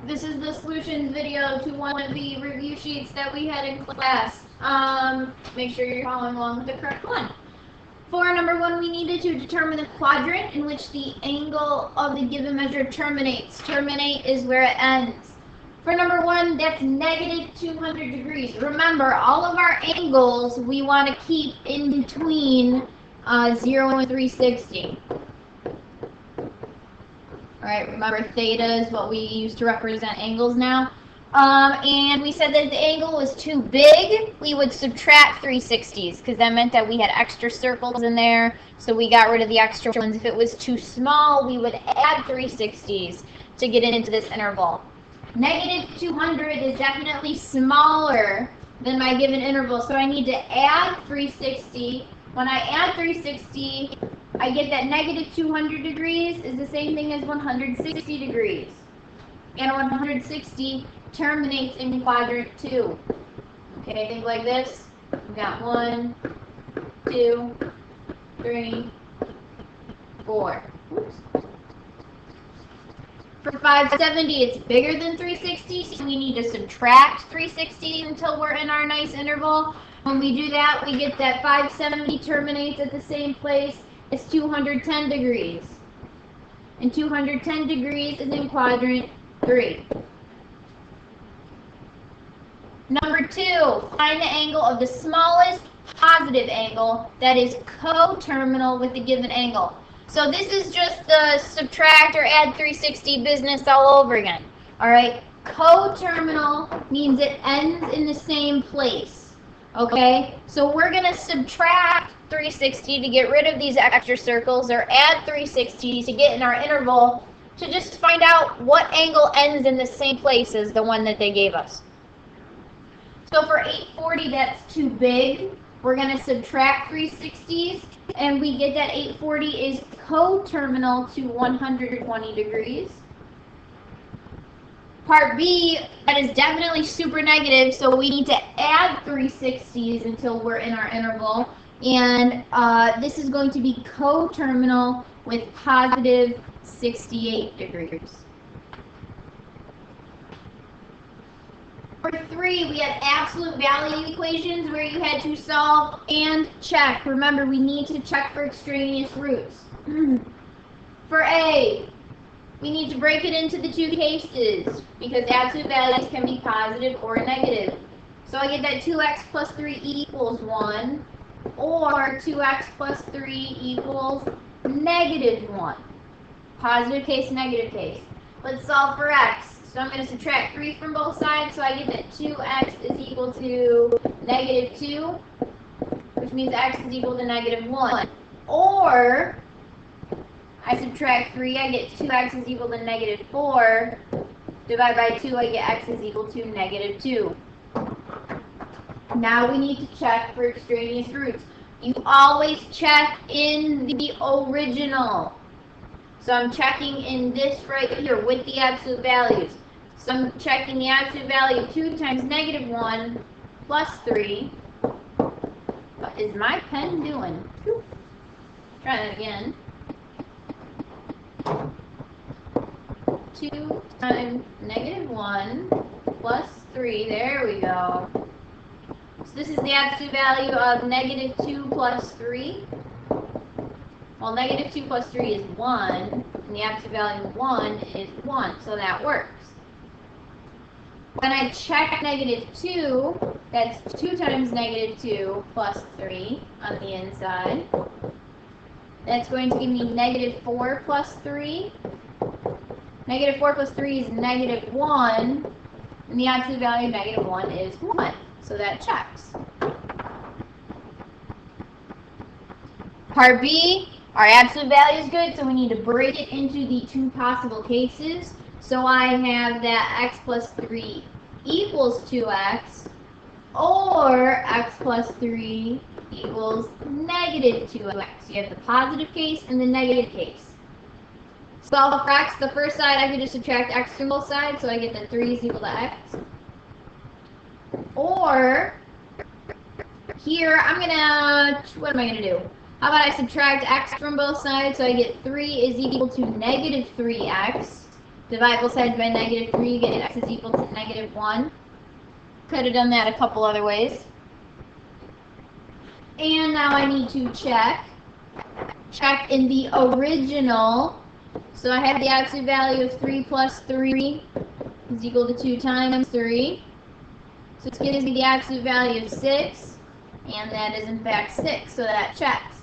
This is the solutions video to one of the review sheets that we had in class. Make sure you're following along with the correct one. For number 1, we needed to determine the quadrant in which the angle of the given measure terminates. Terminate is where it ends. For number 1, that's negative 200 degrees. Remember, all of our angles we want to keep in between 0 and 360. Alright, remember theta is what we use to represent angles now. And we said that if the angle was too big, we would subtract 360s, because that meant that we had extra circles in there, so we got rid of the extra ones. If it was too small, we would add 360s to get into this interval. Negative 200 is definitely smaller than my given interval, so I need to add 360. When I add 360, I get that negative 200 degrees is the same thing as 160 degrees. And 160 terminates in quadrant 2. Okay, think like this. We got 1, 2, 3, 4. Oops. For 570, it's bigger than 360, so we need to subtract 360 until we're in our nice interval. When we do that, we get that 570 terminates at the same place as 210 degrees. And 210 degrees is in quadrant 3. Number 2, find the angle of the smallest positive angle that is coterminal with the given angle. So this is just the subtract or add 360 business all over again. Alright, coterminal means it ends in the same place. Okay, so we're going to subtract 360 to get rid of these extra circles, or add 360 to get in our interval to just find out what angle ends in the same place as the one that they gave us. So for 840, that's too big. We're going to subtract 360s, and we get that 840 is coterminal to 120 degrees. Part B, that is definitely super negative, so we need to add 360s until we're in our interval. And this is going to be coterminal with positive 68 degrees. For 3, we had absolute value equations where you had to solve and check. Remember, we need to check for extraneous roots. For A, we need to break it into the two cases because absolute values can be positive or negative. So I get that 2x plus 3 equals 1, or 2x plus 3 equals negative 1. Positive case, negative case. Let's solve for x. So I'm going to subtract 3 from both sides, so I get that 2x is equal to negative 2, which means x is equal to negative 1. Or I subtract 3, I get 2x is equal to negative 4. Divide by 2, I get x is equal to negative 2. Now we need to check for extraneous roots. You always check in the original. So I'm checking in this right here with the absolute values. So I'm checking the absolute value of 2 times negative 1 plus 3. What is my pen doing? Try that again. 2 times negative 1 plus 3. There we go. So this is the absolute value of negative 2 plus 3. Well, negative 2 plus 3 is 1, and the absolute value of 1 is 1, so that works. When I check negative 2, that's 2 times negative 2 plus 3 on the inside. That's going to give me negative 4 plus 3. Negative 4 plus 3 is negative 1, and the absolute value of negative 1 is 1, so that checks. Part B, our absolute value is good, so we need to break it into the two possible cases. So I have that x plus 3 equals 2x, or x plus 3 equals negative 2x. You have the positive case and the negative case. Solve for x, the first side I can just subtract x from both sides, so I get that 3 is equal to x. Or, here I'm gonna, what am I gonna do? How about I subtract x from both sides, so I get 3 is equal to negative 3x. Divide both sides by -3, get x is equal to -1. Could have done that a couple other ways. And now I need to check in the original. So I have the absolute value of 3 plus 3 is equal to 2 times 3. So it gives me the absolute value of 6, and that is in fact 6, so that checks.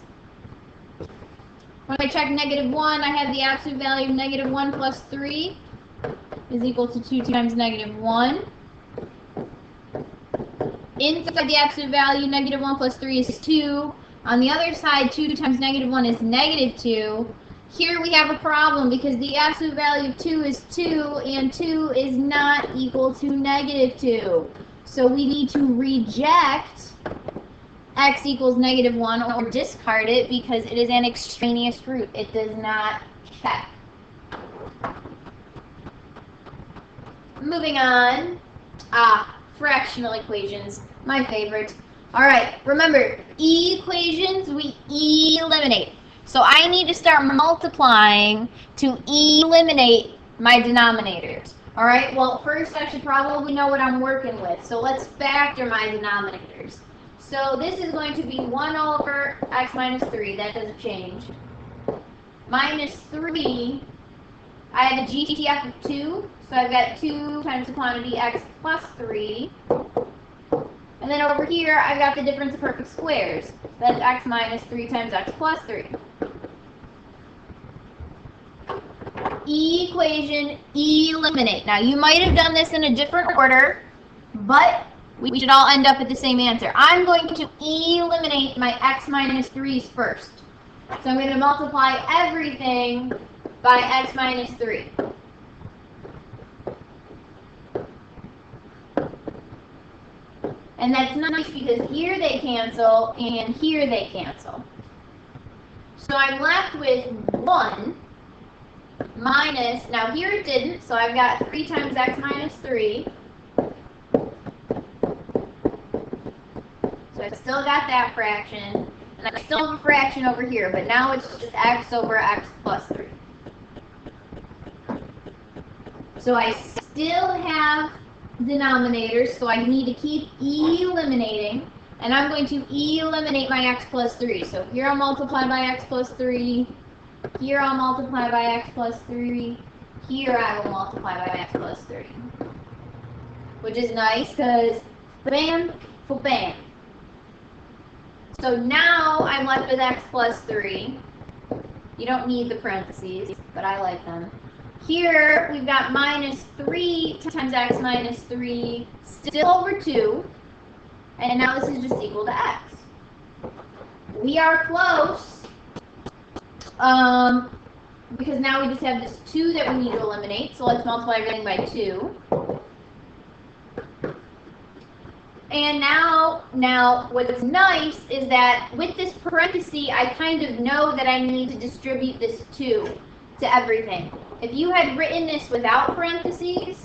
When I check -1, I have the absolute value of -1 plus 3 is equal to 2 times -1. Inside the absolute value, -1 plus 3 is 2. On the other side, 2 times -1 is -2. Here we have a problem because the absolute value of 2 is 2, and 2 is not equal to -2. So we need to reject x equals -1 or discard it because it is an extraneous root. It does not check. Moving on. Fractional equations, my favorite. All right, remember, equations we eliminate. So I need to start multiplying to eliminate my denominators. All right, well, first I should probably know what I'm working with. So let's factor my denominators. So this is going to be 1 over x minus 3. That doesn't change. Minus 3, I have a GTF of 2. So I've got 2 times the quantity x plus 3. And then over here, I've got the difference of perfect squares. That's x minus 3 times x plus 3. Equation eliminate. Now, you might have done this in a different order, but we should all end up at the same answer. I'm going to eliminate my x minus 3's first. So I'm going to multiply everything by x minus 3. And that's nice because here they cancel and here they cancel. So I'm left with 1 minus, now here it didn't, so I've got 3 times x minus 3. So I've still got that fraction, and I still have a fraction over here, but now it's just x over x plus 3. So I still have denominators, so I need to keep eliminating, and I'm going to eliminate my x plus 3. So here I'll multiply by x plus 3, here I'll multiply by x plus 3, here I will multiply by x plus 3. Which is nice because bam, bam. So now I'm left with x plus 3. You don't need the parentheses, but I like them. Here we've got minus 3 times x minus 3, still over 2. And now this is just equal to x. We are close. Because now we just have this 2 that we need to eliminate. So let's multiply everything by 2. And now what's nice is that with this parenthesis, I kind of know that I need to distribute this 2 to everything. If you had written this without parentheses,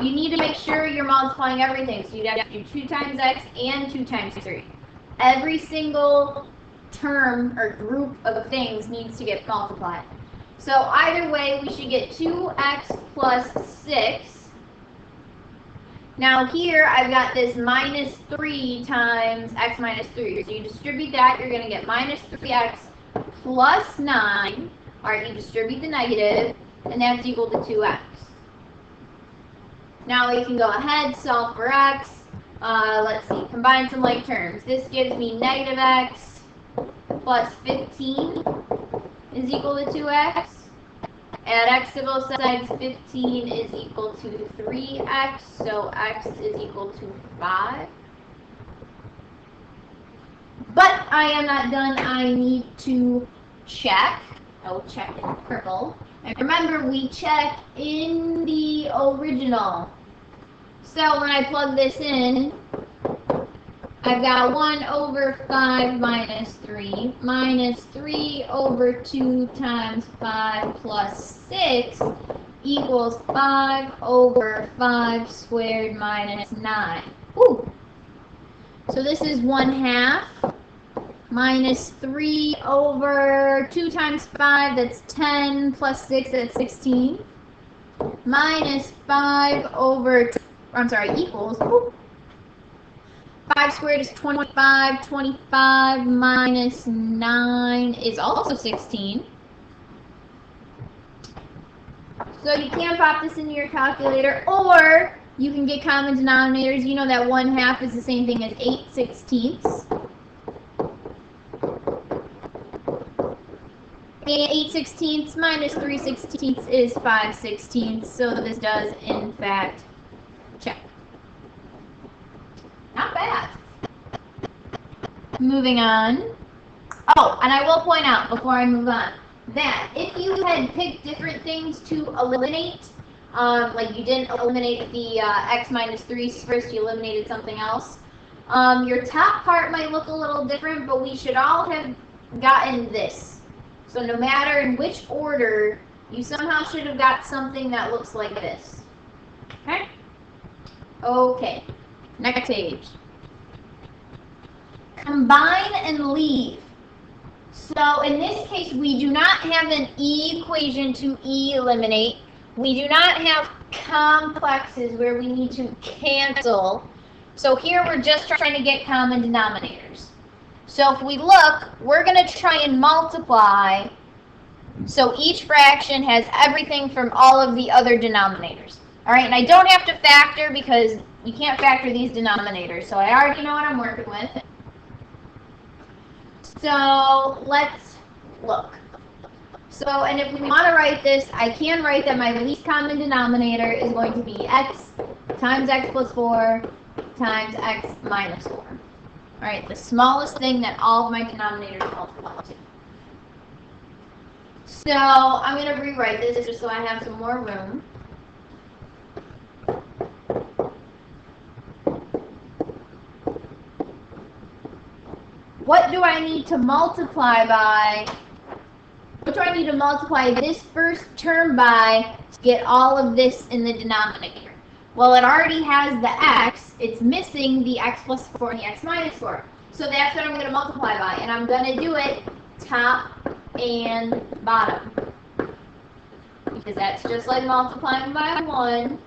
you need to make sure you're multiplying everything. So you'd have to do 2 times x and 2 times 3. Every single term or group of things needs to get multiplied. So either way, we should get 2x plus 6. Now here, I've got this minus 3 times x minus 3. So you distribute that, you're going to get minus 3x plus 9. All right, you distribute the negative, and that's equal to 2x. Now we can go ahead, solve for x. Let's see, combine some like terms. This gives me negative x plus 15 is equal to 2x. Add x to both sides, 15 is equal to 3x, so x is equal to 5. But I am not done, I need to check. I will check in purple. And remember, we check in the original. So when I plug this in, I've got 1 over 5 minus 3 over 2 times 5 plus 6 equals 5 over 5 squared minus 9. Ooh. So this is 1/2. minus 3 over 2 times 5, that's 10, plus 6, that's 16. Minus 5 over, I'm sorry, equals, 5 squared is 25, 25 minus 9 is also 16. So you can pop this into your calculator, or you can get common denominators. You know that 1/2 is the same thing as 8/16. And 8/16 minus 3/16 is 5/16. So this does, in fact, check. Not bad. Moving on. Oh, and I will point out before I move on that if you had picked different things to eliminate, like you didn't eliminate the x minus 3 first, you eliminated something else, your top part might look a little different, but we should all have gotten this. So no matter in which order, you somehow should have got something that looks like this. Okay? Okay. Next page. Combine and leave. So in this case, we do not have an E equation to eliminate. We do not have complexes where we need to cancel. So here we're just trying to get common denominators. So if we look, we're going to try and multiply. So each fraction has everything from all of the other denominators. All right, and I don't have to factor because you can't factor these denominators. So I already know what I'm working with. So let's look. So, and if we want to write this, I can write that my least common denominator is going to be x times x plus 4 times x minus 4. All right, the smallest thing that all of my denominators multiply to. So I'm going to rewrite this just so I have some more room. What do I need to multiply by? What do I need to multiply this first term by to get all of this in the denominator? Well, it already has the x. It's missing the x plus 4 and the x minus 4. So that's what I'm going to multiply by. And I'm going to do it top and bottom. Because that's just like multiplying by 1.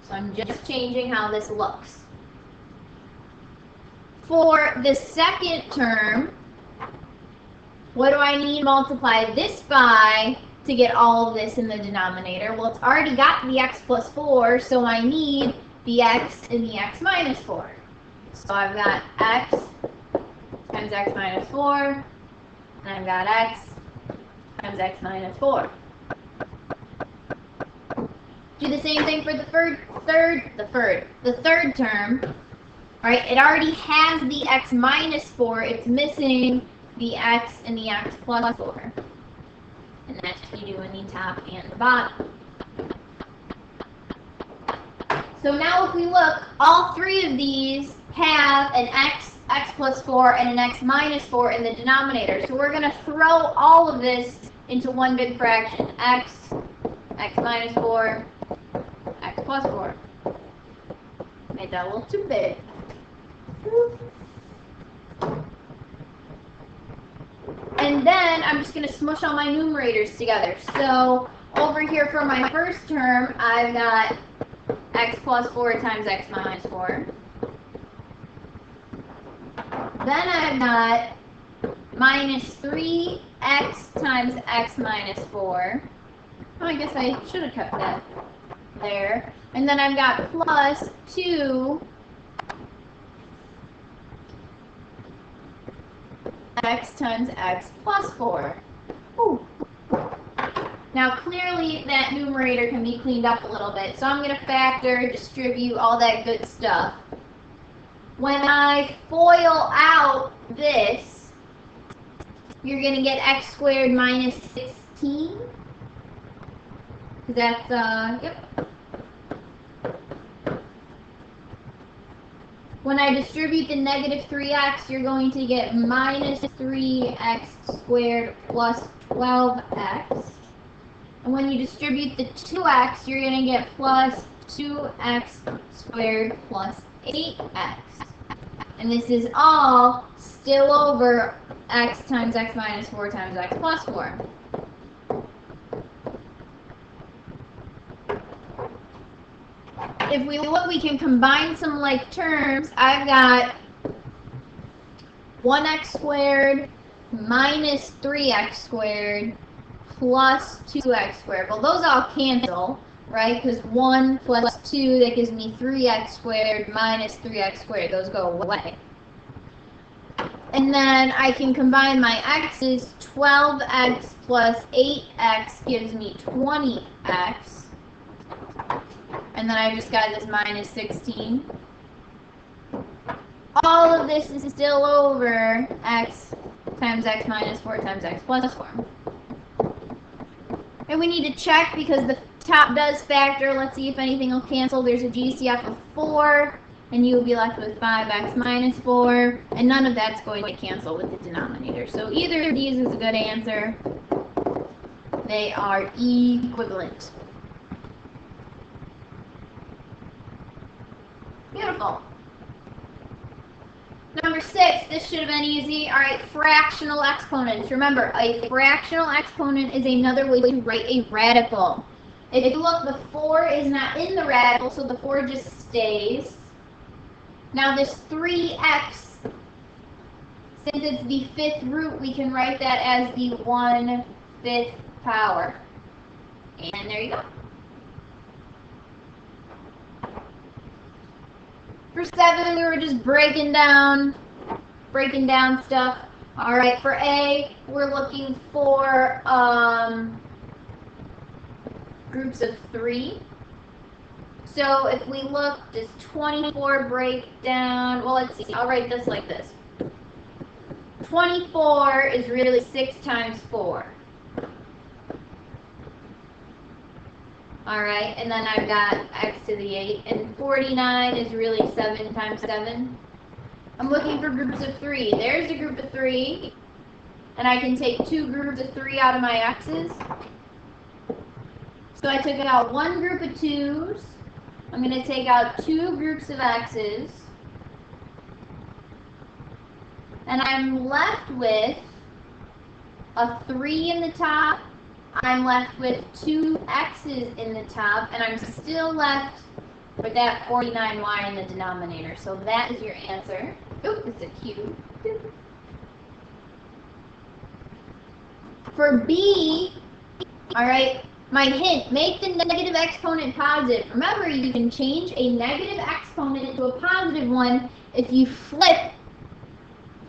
So I'm just changing how this looks. For the second term, what do I need to multiply this by to get all of this in the denominator? Well, it's already got the x plus 4, so I need the x and the x minus 4. So I've got x times x minus 4, and I've got x times x minus 4. Do the same thing for the third term. All right, it already has the x minus 4. It's missing the x and the x plus 4. And that's what you do in the top and the bottom. So now if we look, all three of these have an x, x plus 4, and an x minus 4 in the denominator. So we're going to throw all of this into one big fraction. X, x minus 4, x plus 4. Made that a little too big. And then I'm just going to smush all my numerators together. So over here for my first term, I've got x plus 4 times x minus 4. Then I've got minus 3x times x minus 4. Oh, I guess I should have kept that there. And then I've got plus 2 x times x plus 4. Ooh. Now clearly that numerator can be cleaned up a little bit, so I'm going to factor, distribute, all that good stuff. When I FOIL out this, you're going to get x squared minus 16. That's, yep. When I distribute the negative 3x, you're going to get minus 3x squared plus 12x. And when you distribute the 2x, you're going to get plus 2x squared plus 8x. And this is all still over x times x minus 4 times x plus 4. If we look, we can combine some like terms. I've got 1x squared minus 3x squared plus 2x squared. Well, those all cancel, right? Because 1 plus 2, that gives me 3x squared minus 3x squared. Those go away. And then I can combine my x's. 12x plus 8x gives me 20x. And then I just got this minus 16. All of this is still over x times x minus 4 times x plus 4. And we need to check because the top does factor. Let's see if anything will cancel. There's a GCF of 4, and you'll be left with 5x minus 4, and none of that's going to cancel with the denominator. So either of these is a good answer. They are equivalent. Beautiful. Number 6, this should have been easy. All right, fractional exponents. Remember, a fractional exponent is another way to write a radical. If you look, the 4 is not in the radical, so the 4 just stays. Now this 3x, since it's the 5th root, we can write that as the 1/5 power. And there you go. For 7, we were just breaking down stuff. All right, for A, we're looking for groups of 3. So if we look, does 24 break down? Well, let's see. I'll write this like this. 24 is really 6 times 4. All right, and then I've got x to the 8, and 49 is really 7 times 7. I'm looking for groups of 3. There's a group of 3, and I can take 2 groups of 3 out of my x's. So I took out 1 group of 2's. I'm going to take out 2 groups of x's. And I'm left with a 3 in the top. I'm left with 2 x's in the top, and I'm still left with that 49y in the denominator. So that is your answer. Oop, it's a cube. For B, all right, my hint, make the negative exponent positive. Remember, you can change a negative exponent into a positive one if you flip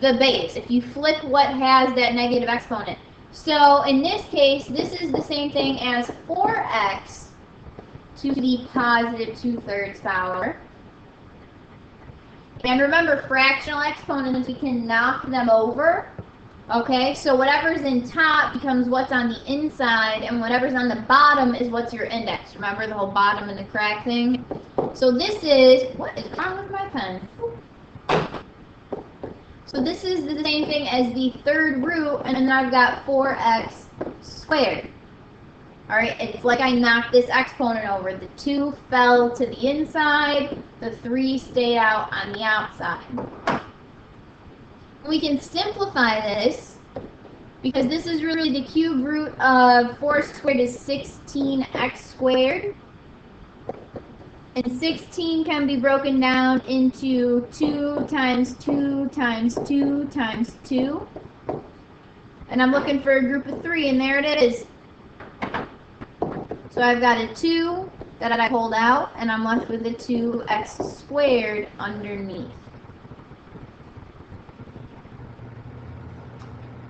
the base, if you flip what has that negative exponent. So in this case, this is the same thing as 4x to the positive 2/3 power. And remember, fractional exponents, we can knock them over. Okay, so whatever's in top becomes what's on the inside, and whatever's on the bottom is what's your index. Remember the whole bottom and the crack thing? So this is, what is wrong with my pen? So this is the same thing as the 3rd root, and then I've got 4x squared. All right, it's like I knocked this exponent over. The 2 fell to the inside, the 3 stayed out on the outside. We can simplify this because this is really the cube root of 4 squared is 16x squared. And 16 can be broken down into 2 times 2 times 2 times 2. And I'm looking for a group of 3, and there it is. So I've got a 2 that I pulled out, and I'm left with a 2x squared underneath.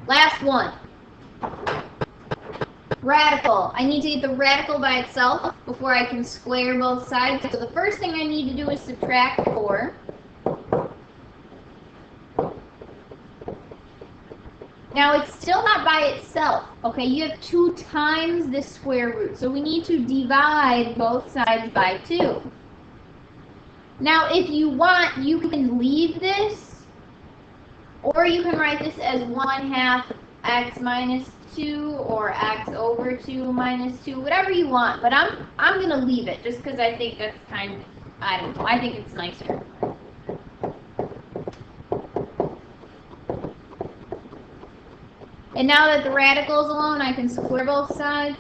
Last one. Radical. I need to get the radical by itself before I can square both sides. So the first thing I need to do is subtract 4. Now it's still not by itself. Okay, you have 2 times this square root. So we need to divide both sides by 2. Now if you want, you can leave this, or you can write this as 1/2 x minus 2 or x over 2 minus 2, whatever you want. But I'm going to leave it just because I think that's kind of, I don't know, I think it's nicer. And now that the radical is alone, I can square both sides.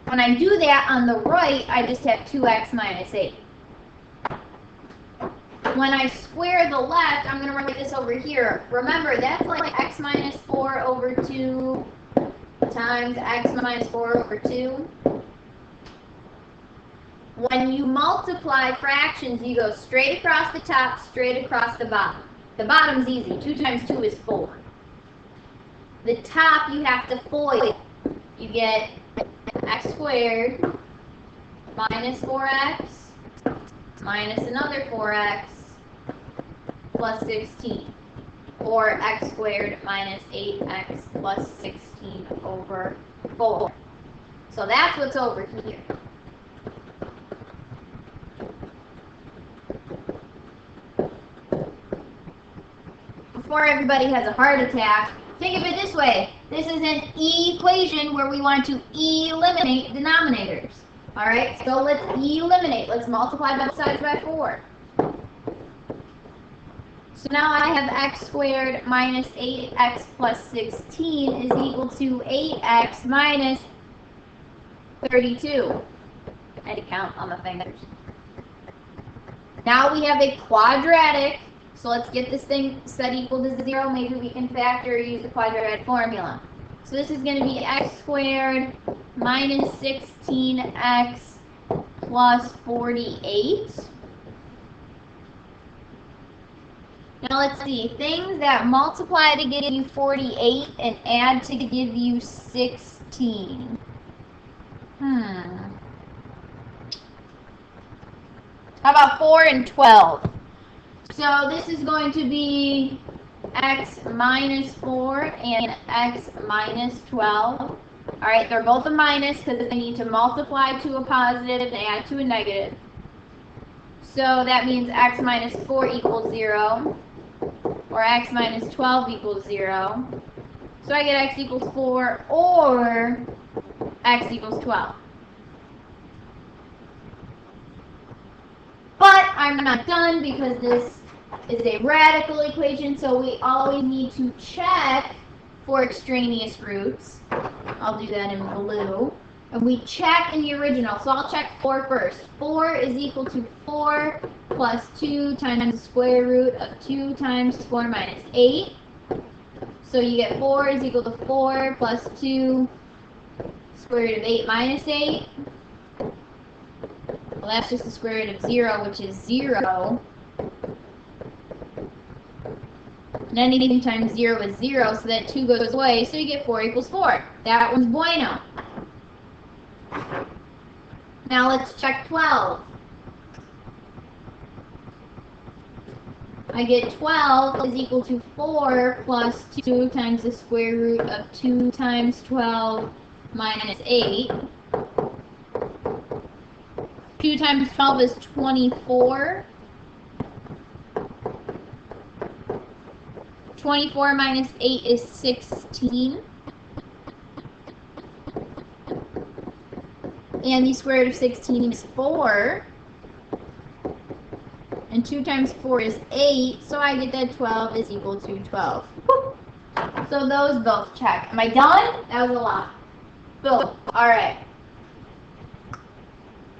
When I do that on the right, I just have 2x minus 8. When I square the left, I'm going to write this over here. Remember, that's like x minus 4 over 2 times x minus 4 over 2. When you multiply fractions, you go straight across the top, straight across the bottom. The bottom's easy. 2 times 2 is 4. The top, you have to FOIL. You get x squared minus 4x minus another 4x plus 16, or x squared minus 8x plus 16 over 4. So that's what's over here. Before everybody has a heart attack, think of it this way. This is an equation where we want to eliminate denominators. All right, so let's eliminate. Let's multiply both sides by 4. So now I have x squared minus 8x plus 16 is equal to 8x minus 32. I had to count on my fingers. Now we have a quadratic. So let's get this thing set equal to 0. Maybe we can factor or use the quadratic formula. So this is going to be x squared minus 16x plus 48. Now let's see. Things that multiply to give you 48 and add to give you 16. How about 4 and 12? So this is going to be x minus 4 and x minus 12. All right, they're both a minus because they need to multiply to a positive and add to a negative. So that means x minus 4 equals 0, or x minus 12 equals 0. So I get x equals 4 or x equals 12. But I'm not done because this is a radical equation, so we always need to check for extraneous roots. I'll do that in blue. And we check in the original, so I'll check 4 first. 4 is equal to 4 plus 2 times the square root of 2 times 4 minus 8. So you get 4 is equal to 4 plus 2 square root of 8 minus 8. Well, that's just the square root of 0, which is 0. And anything times 0 is 0, so that 2 goes away, so you get 4 equals 4. That one's bueno. Now let's check 12. I get 12 is equal to 4 plus 2 times the square root of 2 times 12 minus 8. 2 times 12 is 24. 24 minus 8 is 16. And the square root of 16 is 4. And 2 times 4 is 8. So I get that 12 is equal to 12. So those both check. Am I done? That was a lot. Boom. All right.